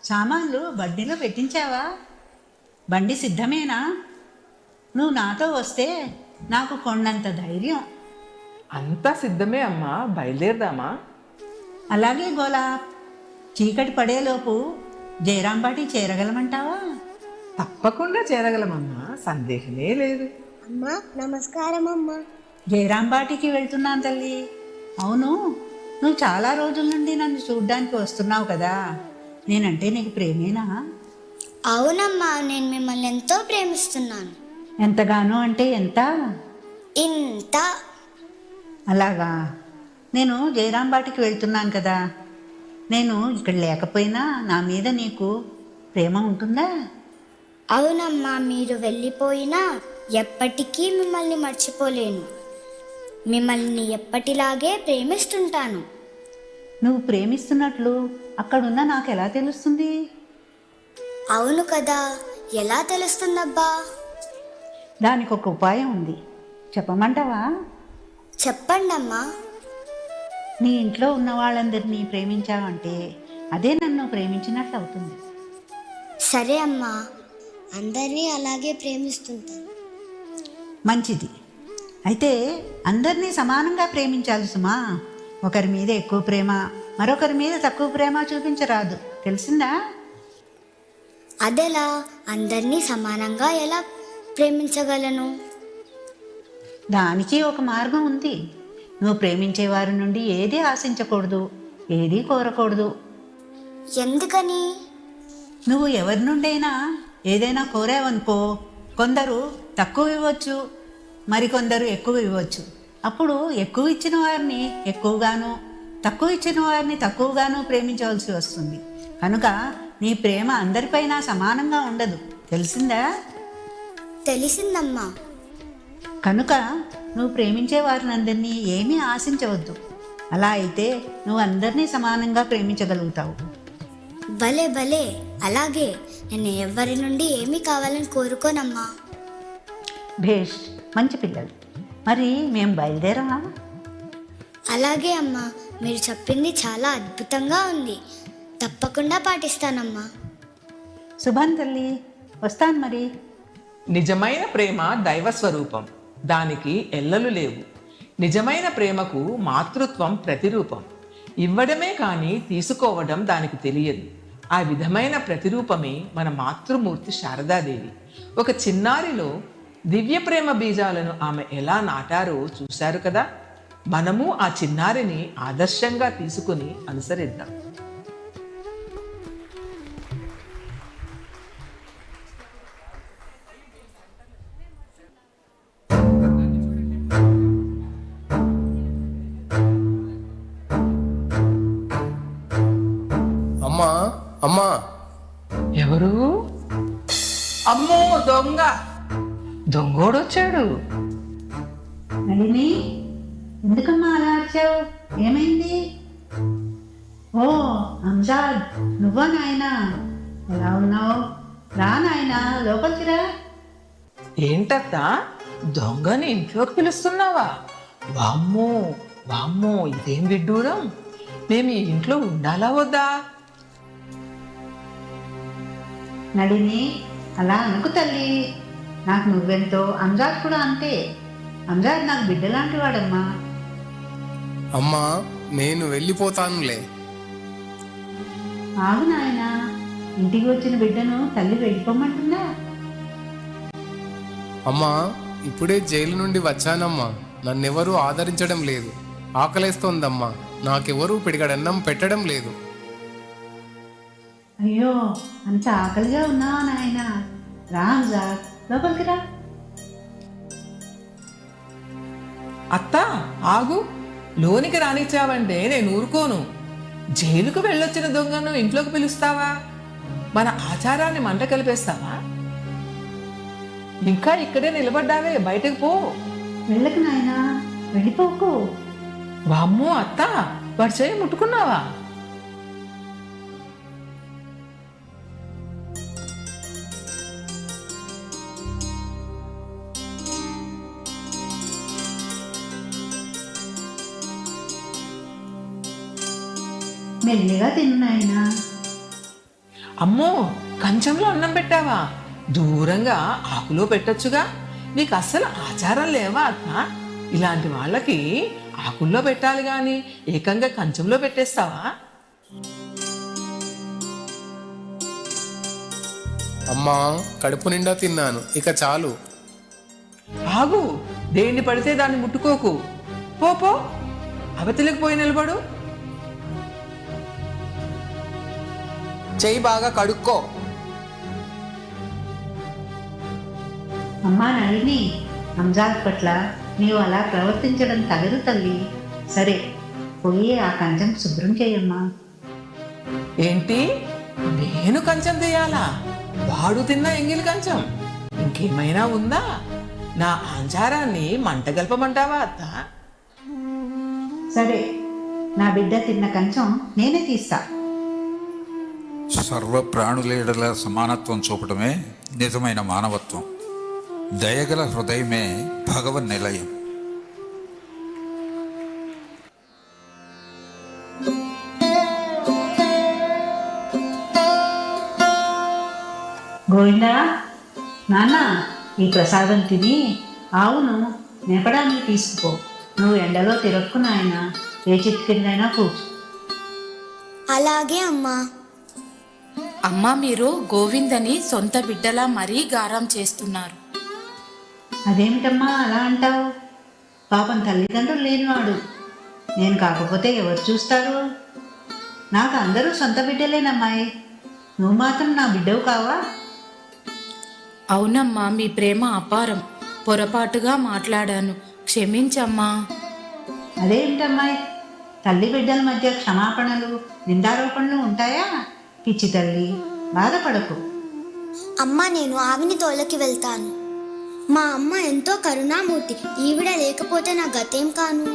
సామాన్లు బండిలో పెట్టించావా? బండి సిద్ధమేనా? నువ్వు నాతో వస్తే నాకు కొండంత ధైర్యం. అంతా సిద్ధమే అమ్మా, బయలుదేరదామా? అలాగే గోలా, చీకటి పడేలోపు జయరాంబాటి చేరగలమంటావా? తప్పకుండా చేరగలమమ్మా, సందేహమే లేదు. అమ్మా నమస్కారం అమ్మా. జయరాంబాటికి వెళ్తున్నాను తల్లి. అవును, నువ్వు చాలా రోజుల నుండి నన్ను చూడ్డానికి వస్తున్నావు కదా, నేనంటే నీకు ప్రేమేనా? అవునమ్మా, నేను మిమ్మల్ని ఎంతో ప్రేమిస్తున్నాను. ఎంతగానో అంటే ఎంత? ఇంత. అలాగా. నేను జయరాంబాటికి వెళ్తున్నాను కదా, నేను ఇక్కడ లేకపోయినా నా మీద నీకు ప్రేమ ఉంటుందా? అవునమ్మా, మీరు వెళ్ళిపోయినా ఎప్పటికీ మిమ్మల్ని మర్చిపోలేను. మిమ్మల్ని ఎప్పటిలాగే ప్రేమిస్తుంటాను. నువ్వు ప్రేమిస్తున్నట్లు అక్కడున్న నాకు ఎలా తెలుస్తుంది? అవును కదా, ఎలా తెలుస్తుందబ్బా? దానికి ఒక ఉపాయం ఉంది, చెప్పమంటావా? చెప్పండమ్మా. నీ ఇంట్లో ఉన్న వాళ్ళందరినీ ప్రేమించావంటే అదే నన్ను ప్రేమించినట్లు అవుతుంది. సరే అమ్మా, అందరినీ అలాగే ప్రేమిస్తుంటాను. మంచిది. అయితే అందరినీ సమానంగా ప్రేమించాలి సుమా. ఒకరి మీద ఎక్కువ ప్రేమ, మరొకరి మీద తక్కువ ప్రేమ చూపించరాదు, తెలిసిందా? అదెలా? అందరినీ సమానంగా ఎలా ప్రేమించగలను? దానికి ఒక మార్గం ఉంది. నువ్వు ప్రేమించే వారి నుండి ఏదీ ఆశించకూడదు, ఏదీ కోరకూడదు. ఎందుకని? నువ్వు ఎవరి నుండైనా ఏదైనా కోరావనుకో, కొందరు తక్కువ ఇవ్వచ్చు, మరికొందరు ఎక్కువ ఇవ్వచ్చు. అప్పుడు ఎక్కువ ఇచ్చిన వారిని ఎక్కువగాను, తక్కువ ఇచ్చిన వారిని తక్కువగాను ప్రేమించవలసి వస్తుంది. కనుక నీ ప్రేమ అందరిపైన సమానంగా ఉండదు, తెలిసిందా? తెలిసిందమ్మా. కనుక నువ్వు ప్రేమించే వారిని అందరినీ ఏమీ ఆశించవద్దు. అలా అయితే నువ్వు అందరినీ సమానంగా ప్రేమించగలుగుతావు. భలే భలే, అలాగే. నేను ఎవరి నుండి ఏమీ కావాలని కోరుకోనమ్మా. భేష్, మంచి పిల్లలు. మరి మేము బయలుదేరమా? అలాగే అమ్మా, మీరు చెప్పింది చాలా అద్భుతంగా ఉంది. తప్పకుండా పాటిస్తానమ్మా. శుభం తల్లి, వస్తాను మరి. నిజమైన ప్రేమ దైవ స్వరూపం, దానికి ఎల్లలు లేవు. నిజమైన ప్రేమకు మాతృత్వం ప్రతిరూపం. ఇవ్వడమే కానీ తీసుకోవడం దానికి తెలియదు. ఆ విధమైన ప్రతిరూపమే మన మాతృమూర్తి శారదాదేవి. ఒక చిన్నారిలో దివ్య ప్రేమ బీజాలను ఆమె ఎలా నాటారో చూశారు కదా. మనము ఆ చిన్నారిని ఆదర్శంగా తీసుకుని అనుసరిద్దాం. అమ్మా అమ్మా. ఎవరు? అమ్మో, దొంగ! దొంగోడొచ్చాడు. నళిని, ఎందుకమ్మా అలా వచ్చావు? ఏమైంది? ఓ అంజాద్, నువ్వా నాయనా? ఎలా ఉన్నావు? రా నాయనా, లోపలికి రా. ఏంటత్తా, దొంగని ఇంట్లోకి పిలుస్తున్నావా? వామ్మో వామ్మో, ఇదేం విడ్డూరం! మేము ఈ ఇంట్లో ఉండాలా వద్దా? నళిని, అలా అనుకు తల్లి. నాకు నువ్వెంతో, అంజాద్ కూడా అంతే. అంజాద్ నాకు బిడ్డలాంటి వాడమ్మా. అమ్మా, నేను వెళ్ళిపోతానులే. ఆగు నాయనా, ఇంటికి వచ్చిన బిడ్డను తల్లి వెళ్ళిపోమంటుందా? అమ్మా, ఇప్పుడే జైలు నుండి వచ్చానమ్మా. నన్నెవరూ ఆదరించడం లేదు. ఆకలేస్తోందమ్మా. నాకెవరూ పిడిగడన్నం పెట్టడం లేదు. అయ్యో, అంత ఆకలిగా ఉన్నావా నాయనా? రా అంజాద్, లోపలికి రా. అత్తా, ఆగు. లోనికి రానిచ్చావంటే నేను ఊరుకోను. జైలుకు వెళ్ళొచ్చిన దొంగను ఇంట్లోకి పిలుస్తావా? మన ఆచారాన్ని మంట కలిపేస్తావా? ఇంకా ఇక్కడే నిలబడ్డావే, బయటకు పో. వెళ్ళకు నాయనా, వెళ్ళిపోకు. వామ్మో అత్తా, వాడి చేయి ముట్టుకున్నావా? మెల్లిగా తిను నాయనా. అమ్మో, కంచంలో అన్నం పెట్టావా? దూరంగా ఆకులో పెట్టొచ్చుగా. నీకు అస్సలు ఆచారం లేవా అత్త? ఇలాంటి వాళ్ళకి ఆకుల్లో పెట్టాలి గాని ఏకంగా కంచంలో పెట్టేస్తావా? అమ్మా, కడుపు నిండా తిన్నాను, ఇక చాలు. ఆగు, దేన్ని పడితే దాన్ని ముట్టుకోకు. పో, అవతలికి పోయి నిలబడు. చెయ్యి బాగా కడుక్కో. అమ్మా నళిని, రంజాన్ పట్ల నీవు అలా ప్రవర్తించడం తగదు తల్లి. సరే, పోయి ఆ కంచం శుభ్రం చేయమ్మా. ఏంటి, నేను కంచం తీయాలా? వాడు తిన్న ఎంగిలి కంచం. ఇంకేమైనా ఉందా? నా ఆచారాన్ని మంటగల్పమంటావా అత్త? సరే, నా బిడ్డ తిన్న కంచం నేనే తీస్తా. సర్వ ప్రాణులేడల సమానత్వం చూపటమే నిజమైన మానవత్వం. దయగల హృదయమే భగవన్ నిలయం. గోవిందా, నాన్న, ఈ ప్రసాదం తిని ఆవును మేపడానికి తీసుకుపో. నువ్వు ఎండలో తిరక్కు నాయన, ఏ చెట్టు కిందైనా కూర్చో. అలాగే అమ్మా. అమ్మా, మీరు గోవిందని సొంత బిడ్డలా మరీ గారం చేస్తున్నారు. అదేమిటమ్మా అలా అంటావు? పాపం తల్లిదండ్రులు లేనివాడు. నేను కాకపోతే ఎవరు చూస్తారు? నాకు అందరూ సొంత బిడ్డలేనమ్మాయి. నువ్వు మాత్రం నా బిడ్డవు కావా? అవునమ్మా, మీ ప్రేమ అపారం. పొరపాటుగా మాట్లాడాను, క్షమించమ్మా. అదేమిటమ్మాయి, తల్లి బిడ్డల మధ్య క్షమాపణలు, నిందారోపణలు ఉంటాయా? పిచ్చి తల్లి, బాధపడకు. అమ్మ, నేను ఆవిని తోలకి వెళ్తాను. మా అమ్మ ఎంతో కరుణామూర్తి. ఈవిడ లేకపోతే నా గతేం కాను.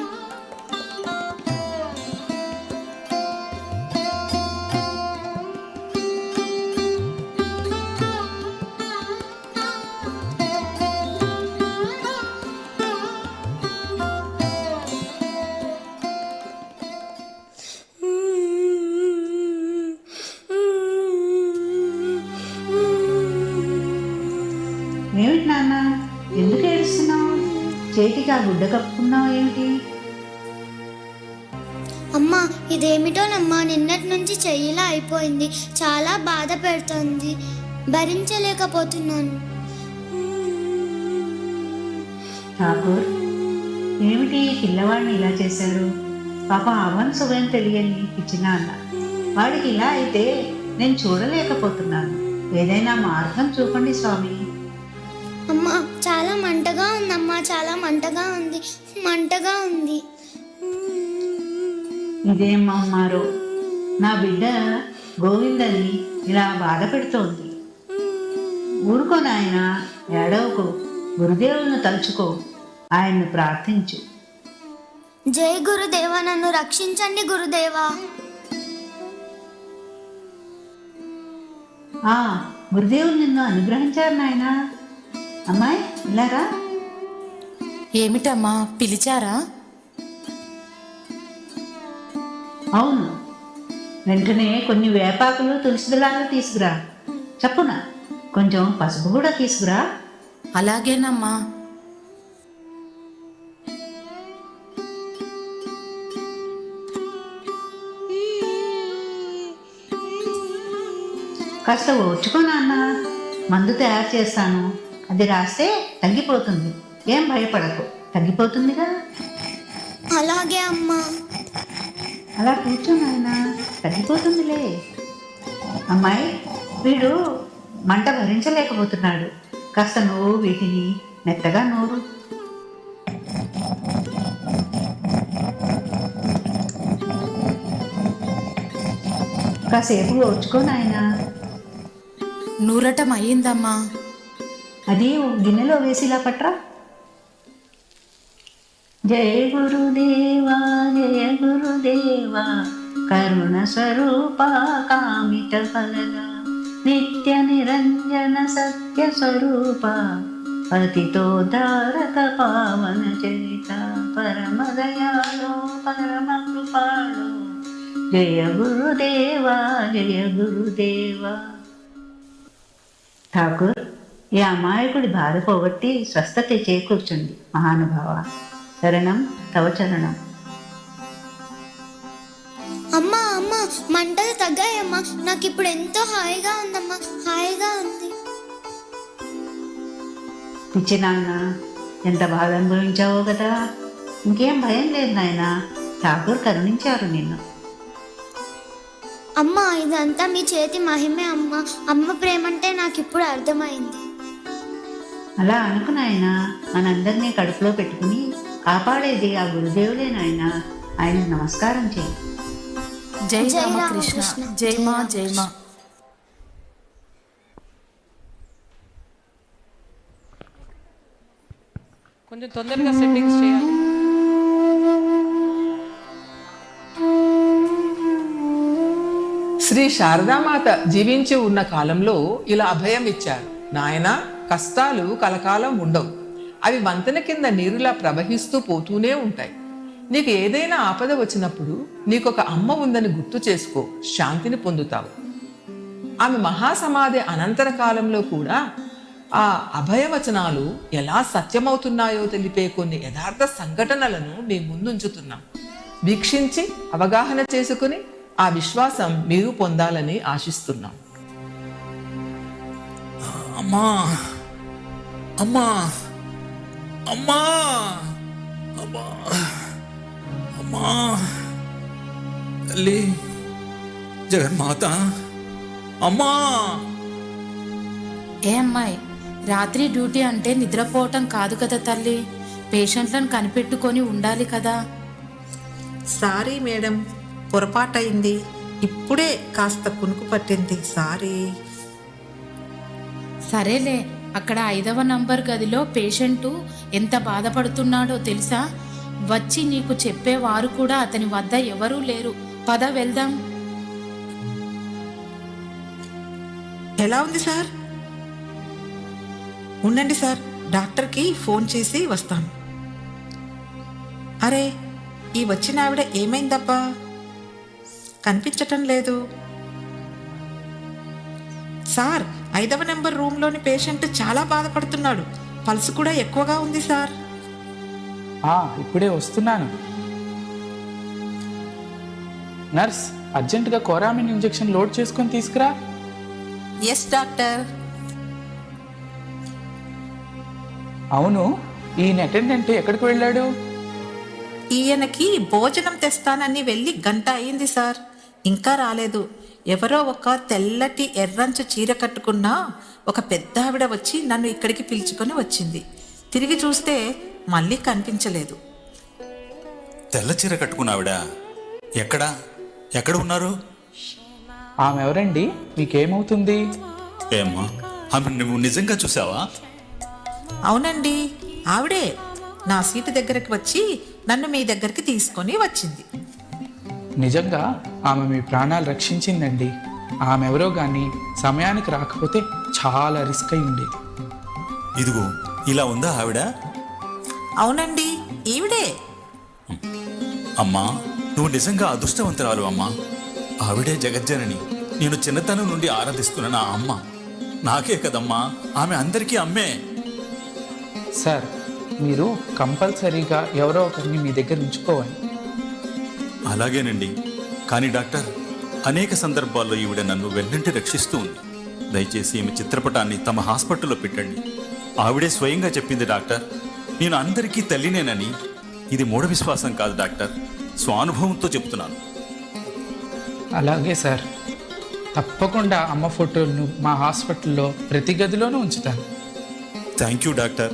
ఏమిటి నాన్న, ఎందుకు ఏడుస్తున్నావు? చేతికి ఆ గుడ్డ కప్పుకున్నావు ఏమిటి? అమ్మా, ఇదేమిటోనమ్మా, నిన్నటి నుంచి చెయ్యిలా అయిపోయింది. చాలా బాధ పెడుతుంది, భరించలేకపోతున్నాను. ఠాకూర్, ఏమిటి ఈ పిల్లవాడిని ఇలా చేశారు? పాప అవన్ సుఖం తెలియని పిచ్చిన అన్న. వాడికి ఇలా అయితే నేను చూడలేకపోతున్నాను. ఏదైనా మార్గం చూపండి స్వామి. అమ్మా, చాలా మంటగా ఉందమ్మా, చాలా మంటగా ఉంది, మంటగా ఉంది. ఇదేం అమ్మారో, నా బిడ్డ గోవిందని ఇలా బాధ పెడుతోంది. ఊరుకో నాయన, ఏడవకు. గురుదేవులను తలుచుకో, ఆయన్ను ప్రార్థించు. జై గురుదేవా, నన్ను రక్షించండి గురుదేవా. గురుదేవులు నిన్ను అనుగ్రహించారు నాయనా. అమ్మాయి, ఇలారా. ఏమిటమ్మా, పిలిచారా? అవును, వెంటనే కొన్ని వేపాకులు, తులసిదళాలు తీసుకురా. చప్పున కొంచెం పసుపు కూడా తీసుకురా. అలాగేనమ్మా. కాస్త ఓర్చుకో నాన్న, మందు తయారు చేస్తాను. అది రాస్తే తగ్గిపోతుంది. ఏం భయపడకు, తగ్గిపోతుందిగా. అలాగే అమ్మా. అలా కూర్చో నాయన, తగ్గిపోతుందిలే. అమ్మాయి, వీడు మంట భరించలేకపోతున్నాడు. కాస్త నువ్వు వీటిని మెత్తగా నూరు. కాసేపు ఓర్చుకో నాయనా. నూరటం అయ్యిందమ్మా. అది గిన్నెలో వేసిలా పట్రా. జయ గురుదేవా, జయ గురుదేవా, కరుణ స్వరూప కామిత ఫలద, నిత్య నిరంజన సత్య స్వరూప, పతితోద్ధారక పావన చరిత, పరమ దయాళో పరమ కృపాళో, జయ గురుదేవా జయ గురుదేవా. ఠాకూర్, ఈ అమాయకుడి బాధ పోగొట్టి స్వస్థత చేకూర్చుంది మహానుభావ. శరణం తవ చరణం. అమ్మా అమ్మా, మంటలు తగ్గాయమ్మా. నాకు ఇప్పుడు ఎంతో హాయిగా ఉందమ్మా, హాయిగా ఉంది. పిచ్చి నాన్న, ఎంత బాధ అనుభవించావో కదా. ఇంకేం భయం లేదు నాయన, ఠాకూర్ కరుణించారు నిన్ను. అమ్మా, ఇదంతా మీ చేతి మహిమే అమ్మా. అమ్మ ప్రేమంటే నాకు ఇప్పుడు అర్థమైంది. అలా అనుకున్నాయన, మనందరినీ కడుపులో పెట్టుకుని కాపాడేది ఆ గురుదేవులే నాయన. ఆయన నమస్కారం చేయి. జై జై రామకృష్ణ, రామకృష్ణ, జై జై మా రామకృష్ణ. జై మా. కొంచెం తొందరగా సెట్టింగ్స్ చేయాలి. శ్రీ శారదామాత జీవించి ఉన్న కాలంలో ఇలా అభయం ఇచ్చారు. నాయనా, కష్టాలు కలకాలం ఉండవు. అవి వంతెన కింద నీరులా ప్రవహిస్తూ పోతూనే ఉంటాయి. నీకు ఏదైనా ఆపద వచ్చినప్పుడు నీకొక అమ్మ ఉందని గుర్తు చేసుకో, శాంతిని పొందుతావు. ఆమె మహాసమాధి అనంతర కాలంలో కూడా ఆ అభయవచనాలు ఎలా సత్యమవుతున్నాయో తెలిపే కొన్ని యథార్థ సంఘటనలను మీ ముందుంచుతున్నాం. వీక్షించి అవగాహన చేసుకుని ఆ విశ్వాసం మీరు పొందాలని ఆశిస్తున్నాం. అమ్మా అమ్మా అమ్మా అమ్మా అమ్మా తల్లి జగన్మాత అమ్మా. ఏ అమ్మాయి, రాత్రి డ్యూటీ అంటే నిద్రపోవటం కాదు కదా తల్లి. పేషెంట్లను కనిపెట్టుకొని ఉండాలి కదా. సారీ మేడం, పొరపాటయింది. ఇప్పుడే కాస్త కునుకు పట్టింది, సారీ. సరేలే, అక్కడ 5వ నంబర్ గదిలో పేషెంటు ఎంత బాధపడుతున్నాడో తెలుసా? వచ్చి నీకు చెప్పేవారు కూడా అతని వద్ద ఎవరూ లేరు. పద వెళ్దాం. ఎలా ఉంది సార్? ఉండండి సార్, డాక్టర్కి ఫోన్ చేసి వస్తాను. అరే, ఈ వచ్చిన ఆవిడ ఏమైందబ్బా? కనిపించటం లేదు సార్. 5వ నెంబర్ రూమ్లోని పేషెంట్ చాలా బాధపడుతున్నాడు. పల్స్ కూడా ఎక్కువగా ఉంది సార్. ఇప్పుడే వస్తున్నాను. నర్స్, అర్జెంటుగా కోరామిన్ ఇంజెక్షన్ లోడ్ చేసుకొని తీసుకురా. Yes doctor. అవును, ఈయన అటెండెంట్ ఎక్కడికి వెళ్ళాడు? ఈయనకి భోజనం తెస్తానని వెళ్ళి గంట అయింది సార్, ఇంకా రాలేదు. ఎవరో ఒక తెల్లటి ఎర్రంచు చీర కట్టుకున్న ఒక పెద్ద ఆవిడ వచ్చి నన్ను ఇక్కడికి పిలుచుకొని వచ్చింది. తిరిగి చూస్తే మళ్ళీ కనిపించలేదు. తెల్ల చీర కట్టుకున్నావిడ ఎక్కడ ఉన్నారు? ఆమె ఎవరండి? మీకేమవుతుంది? ఏమ్మా, ఆమె నువ్వు నిజంగా చూసావా? అవునండి, ఆవిడే నా సీటు దగ్గరికి వచ్చి నన్ను మీ దగ్గరికి తీసుకొని వచ్చింది. నిజంగా ఆమె మీ ప్రాణాలు రక్షించిందండి. ఆమె ఎవరో కానీ సమయానికి రాకపోతే చాలా రిస్క్ అయి ఉండేది. ఇదిగో ఇలా ఉందా ఆవిడ? అవునండి, ఈవిడే. అమ్మా, నువ్వు నిజంగా అదృష్టవంతురాలు అమ్మా. ఆవిడే జగజ్జనని. నేను చిన్నతనం నుండి ఆరాధిస్తున్న నా అమ్మ. నాకే కదమ్మా, ఆమె అందరికీ అమ్మే. సార్, మీరు కంపల్సరీగా ఎవరో ఒకరిని మీ దగ్గర ఉంచుకోవాలి. అలాగేనండి. కానీ డాక్టర్, అనేక సందర్భాల్లో ఈవిడ నన్ను వెన్నంటి రక్షిస్తూ ఉంది. దయచేసి ఈమె చిత్రపటాన్ని తమ హాస్పిటల్లో పెట్టండి. ఆవిడే స్వయంగా చెప్పింది డాక్టర్, నేను అందరికీ తల్లినేనని. ఇది మూఢ విశ్వాసం కాదు డాక్టర్, స్వానుభవంతో చెప్తున్నాను. అలాగే సార్, తప్పకుండా అమ్మ ఫోటోలను మా హాస్పిటల్లో ప్రతి గదిలోనూ ఉంచుతాను. Thank you doctor.